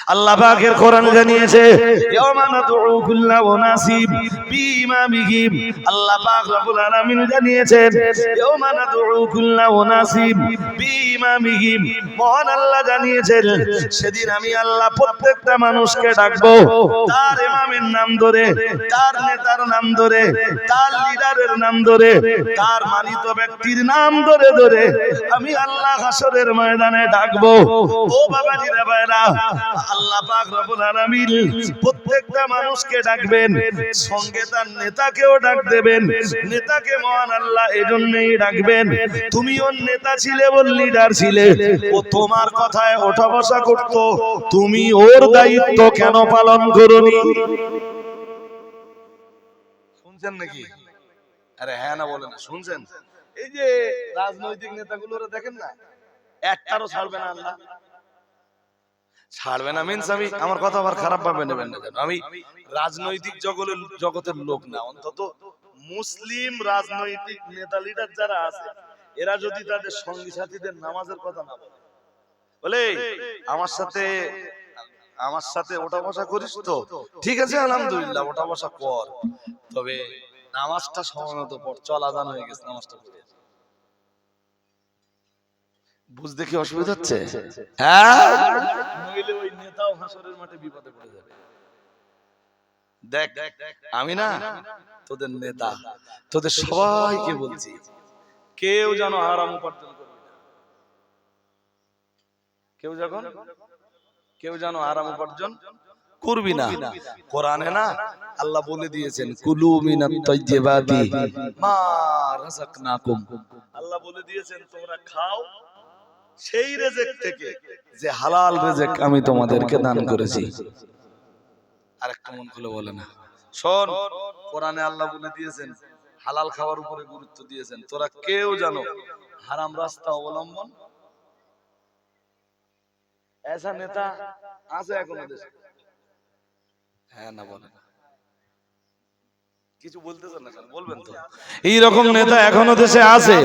আল্লাহ পাকের কোরআন জানিয়েছে ইয়াওমা নাদউ কুল্লা উনাসিব বিইমামিহিম। আল্লাহ পাক রব্বুল আলামিন জানিয়েছেন ইয়াওমা নাদউ কুল্লা উনাসিব বিইমামিহিম। মহান আল্লাহ জানিয়েছেন সেদিন আমি আল্লাহ প্রত্যেকটা মানুষকে ডাকবো তার ইমামের নাম ধরে, তার নেতার নাম ধরে, তার লিডারের নাম ধরে, তার মানিত ব্যক্তির নাম ধরে ধরে আমি আল্লাহ হাসরের ময়দানে ডাকবো। ও বাবাজিরা ভাইরা, আল্লাহ পাক রব্বুল আলামিন প্রত্যেকটা মানুষকে ডাকবেন, সঙ্গে তার নেতাকেও ডাক দেবেন। নেতাকে মহান আল্লাহ এজন্যই ডাকবেন, তুমি ওর নেতা ছিলে, ওর লিডার ছিলে, ও তোমার কথায় ওঠা বসা করতো, তুমি ওর দায়িত্ব কেন পালন করোনি? শুনছেন নাকি? আরে হ্যাঁ না বলে না, শুনছেন? এই যে রাজনৈতিক নেতাগুলোরা দেখেন না, একটারও ছাড়বে না আল্লাহ। ছাড়বে না মিন্স আমি আমার কথা আবার খারাপ ভাবে নেবেন না, আমি রাজনৈতিক জগতের লোক না, অন্তত মুসলিম রাজনৈতিক নেতা লিডার যারা আছে এরা যদি তাদের সঙ্গী সাথীদের নামাজের কথা না বলে, বলে আমার সাথে ওঠা বসা করিস তো ঠিক আছে আলহামদুলিল্লাহ ওঠা বসা কর, তবে নামাজটা সময়মত পড়, চল আযান হয়ে গেছে নামাজটা পড়ে। বুঝতে কি অসুবিধা হচ্ছে? হ্যাঁ, নইলে ওই নেতাও হাসরের মাঠে বিপদে পড়ে যাবে। দেখ আমি না তোদের নেতা, তোদের সবাইকে বলছি কেউ যেন হারাম উপার্জন করবে না, কেউ যেন হারাম উপার্জন করবি না। কোরআনে না আল্লাহ বলে দিয়েছেন কুলু মিনাত তাইয়্যিবাতি মা রাযাকনাকুম। আল্লাহ বলে দিয়েছেন তোমরা খাও সেই রিজিক থেকে যে হালাল রিজিক আমি তোমাদেরকে দান করেছি। আরেকটা মন খুলে বলে না, শোন কোরআনে আল্লাহ বলে দিয়েছেন হালাল খাওয়ার উপরে গুরুত্ব দিয়েছেন, তোরা কেউ জানো হারাম রাস্তা অবলম্বন। ऐसा নেতা আছে এখনো দেশে? হ্যাঁ না বলে না, কিছু বলতেছেন না কেন? বলবেন তো। এই রকম নেতা এখনো দেশে আছে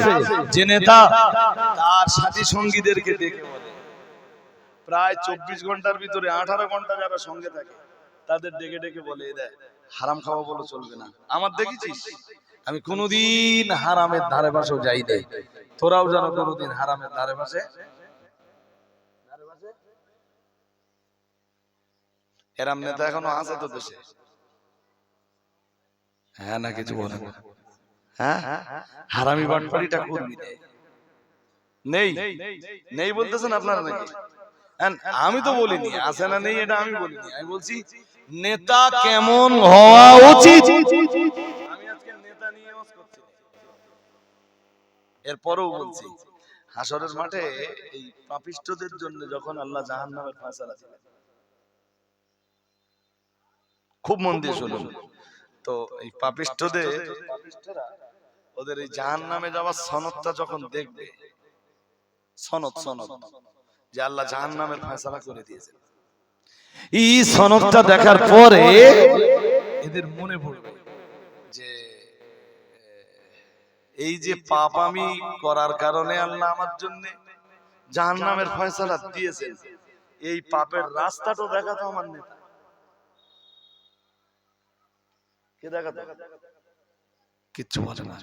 যে নেতা তার সাথী সঙ্গীদেরকে দেখে বলে, প্রায় 24 ঘন্টার ভিতরে 18 ঘন্টা যারা সঙ্গে থাকে তাদের ডেকে ডেকে বলে এ দেখ হারাম খাওয়া বলে চলবে না। আমার দেখেছিস আমি কোনোদিন হারামের ধারে পাশেও যাই নাই, তোরাও যেন কোনোদিন হারামের ধারে পাশে। এরম নেতা এখনো আছে তো দেশে? হ্যাঁ না কিছু বলে না। হ্যাঁ হারামি বাটপাড়িটা করবি নেই নেই বলতেছেন আপনারা নাকি? আমি তো বলিনি আছে না নেই, এটা আমি বলিনি, আমি বলছি নেতা কেমন হওয়া উচিত। আমি আজকে নেতা নিয়ে ওয়াজ করছি, এরপরেও বলছি হাসরের মাঠে এই পাপিষ্ঠদের জন্য যখন আল্লাহ জাহান্নামের ফয়সালা দিবেন, খুব মন দিয়ে শুনুন তো, এই পাপিষ্ঠরা ওদের এই জাহান্নামে যাওয়ার সনদটা যখন দেখবে, সনদ যে আল্লাহ জাহান্নামের ফয়সালা করে দিয়েছে, এই সনদটা দেখার পরে এদের মনে পড়বে যে এই যে পাপ আমি করার কারণে আল্লাহ আমার জন্য জাহান্নামের ফয়সালা দিয়েছেন, এই পাপের রাস্তাটা দেখাতো আমার নেতা। কে দেখাতো? কিচ্ছু বলে না,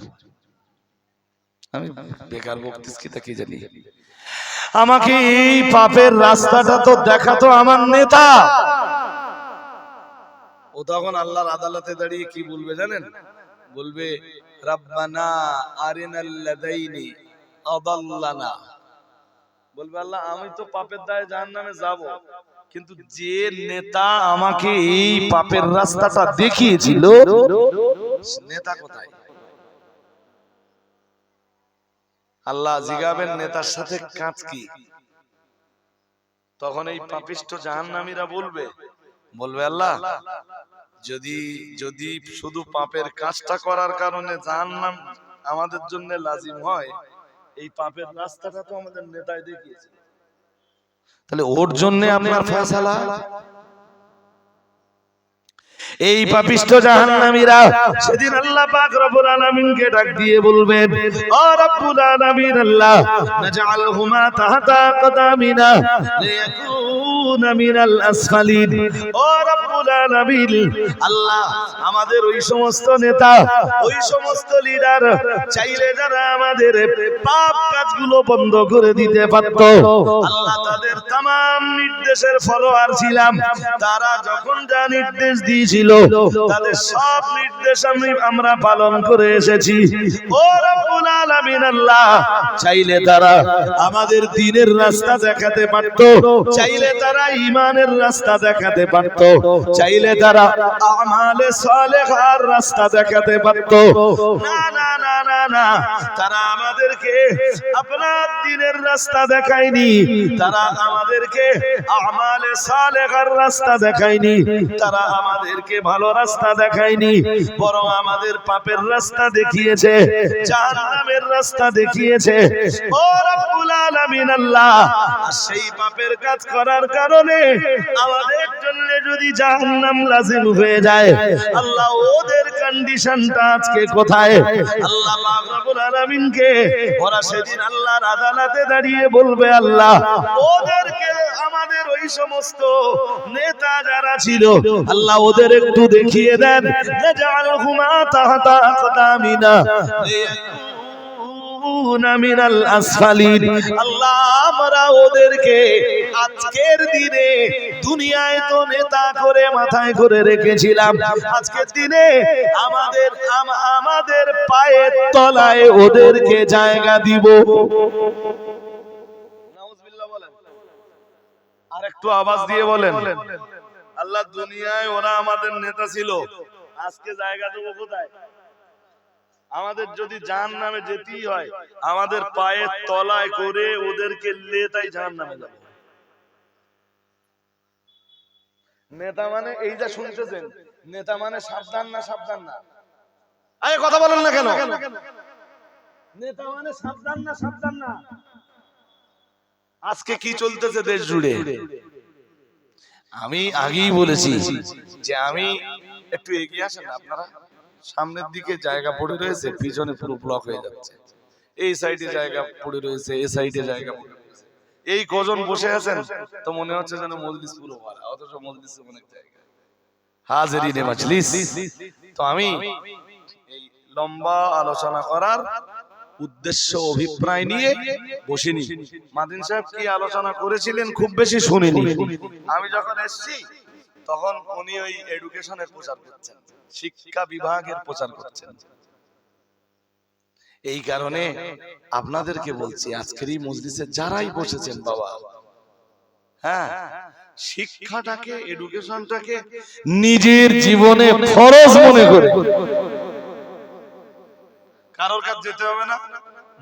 আমি বেকার বকতেছি তা কি জানি। আমাকে এই পাপের রাস্তাটা তো দেখাতো আমার নেতা। ও তখন আল্লাহর আদালতে দাঁড়িয়ে কি বলবে জানেন? বলবে রাব্বানা আরিনাল লাযাইনি আদাল্লানা, বলবে আল্লাহ আমি তো পাপের দায়ে জাহান্নামে যাব, কিন্তু যে নেতা আমাকে এই পাপের রাস্তাটা দেখিয়েছিল নেতা কোথায়? আল্লাহ জিগাবেন নেতার সাথে কাজ কি? তখন এই পাপিষ্ঠ জাহান্নামীরা বলবে আল্লাহ যদি শুধু পাপের কাজটা করার কারণে জাহান্নাম আমাদের জন্য লাজিম হয়, এই পাপের রাস্তাটা তো আমাদের নেতাই দেখিয়েছে, তাহলে ওর জন্য আপনার ফয়সালা। এই পাপিষ্ঠ জাহান্নামীরা সেদিন আল্লাহ পাক রব্বুল আলামিনকে ডাক দিয়ে বলবেন, ও রব্বুল আলামিন আল্লাহ, নাজআলহুমা তাহতা কদামিনা লিয়াকুনা মিনাল আসফালিন। ও রব্বুল আলামিন আল্লাহ, আমাদের ওই সমস্ত নেতা, ওই সমস্ত লিডার চাইলে যারা আমাদের পাপ কাজগুলো বন্ধ করে দিতে পারত, আল্লাহ তাদের তামাম নির্দেশের ফলোয়ার ছিলাম, তারা যখন যা নির্দেশ দিয়েছিল তাদের সব নির্দেশ আমরা পালন করে এসেছি। ও রব্বুল আলামিন আল্লাহ, চাইলে তারা আমাদের দ্বীনের রাস্তা দেখাতে পারত, চাইলে তারা ঈমানের রাস্তা দেখাতে পারত, চাইলে তারা আমালে সালেহার রাস্তা দেখাতে পারত। না না না না না, তারা আমাদেরকে আপনার দ্বীনের রাস্তা দেখায়নি, তারা আমাদেরকে আমালে সালেহার রাস্তা দেখায়নি, তারা আমাদেরকে ভালো রাস্তা দেখায়নি, বরং আমাদের পাপের রাস্তা দেখিয়েছে, জাহান্নামের রাস্তা দেখিয়েছে। ও রব্বুল আলামিন আল্লাহ, আর সেই পাপের কাজ করার কারণে আমাদের জন্য যদি জাহান্নাম লাজিম হয়ে যায়, আল্লাহ ওদের কন্ডিশনটা আজকে কোথায়? আল্লাহ পাক রব্বুল আলামিনকে ওরা সেদিন আল্লাহর আদালতে দাঁড়িয়ে বলবে, আল্লাহ ওদেরকে, আমাদের ওই সমস্ত নেতা যারা ছিল, আল্লাহ ওদের একটু দেখিয়ে দেন, নাজআলহুমা তাহতা আকদামিনা লিয়াকুনা মিনাল আসফালিন। আল্লাহ, আমরা ওদেরকে আজকের দিনে দুনিয়ায় তো নেতা করে মাথায় করে রেখেছিলাম, আজকের দিনে আমাদের পায়ের তলায় ওদেরকে জায়গা দিব। নাউজুবিল্লাহ বলেন, আর একটু আওয়াজ দিয়ে বলেন, আল্লাহ দুনিয়ায় ওরা আমাদের নেতা ছিল, আজকে জায়গা দেবো কোথায়? আমাদের যদি জাহান্নামে যেতেই হয়, আমাদের পায়ের তলায় করে ওদেরকে লেতাই জাহান্নামে যাবে। নেতা মানে এই যা শুনতেছেন, নেতা মানে সাবধান না সাবধান না? আরে কথা বলেন না কেন? নেতা মানে সাবধান না সাবধান না? আজকে কি চলতেছে দেশ জুড়ে? আমি আগেই বলেছি যে আমি একটু এগিয়ে আসেন না আপনারা, সামনের দিকে জায়গা পড়ে রয়েছে, পিছনে পুরো ব্লক হয়ে যাচ্ছে, এই সাইডে জায়গা পড়ে রয়েছে, এই সাইডে জায়গা পড়ে রয়েছে, এই কজন বসে আছেন তো মনে হচ্ছে যেন মজলিস পুরো ভরা, অথচ মজলিসে অনেক জায়গা। হাজিরিনে মজলিস, তো আমি এই লম্বা আলোচনা করার উদ্দেশ্য অভিপ্রায় নিয়ে বসিনি। মাদিন সাহেব কি আলোচনা করেছিলেন খুব বেশি শুনিনি। আমি যখন এসেছি তখন উনি ওই এডুকেশনের প্রচার করছেন, শিক্ষা বিভাগের প্রচার করছেন। এই কারণে আপনাদেরকে বলছি, আজকের এই মজলিসে যারাই বসেছেন বাবা, হ্যাঁ, শিক্ষাটাকে, এডুকেশনটাকে নিজের জীবনে ফরজ মনে করে কারোর কাছে যেতে হবে না,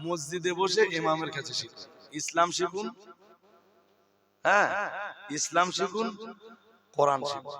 মসজিদে বসে ইমামের কাছে শিখুন, ইসলাম শিখুন, হ্যাঁ ইসলাম শিখুন, কোরআন শিখুন।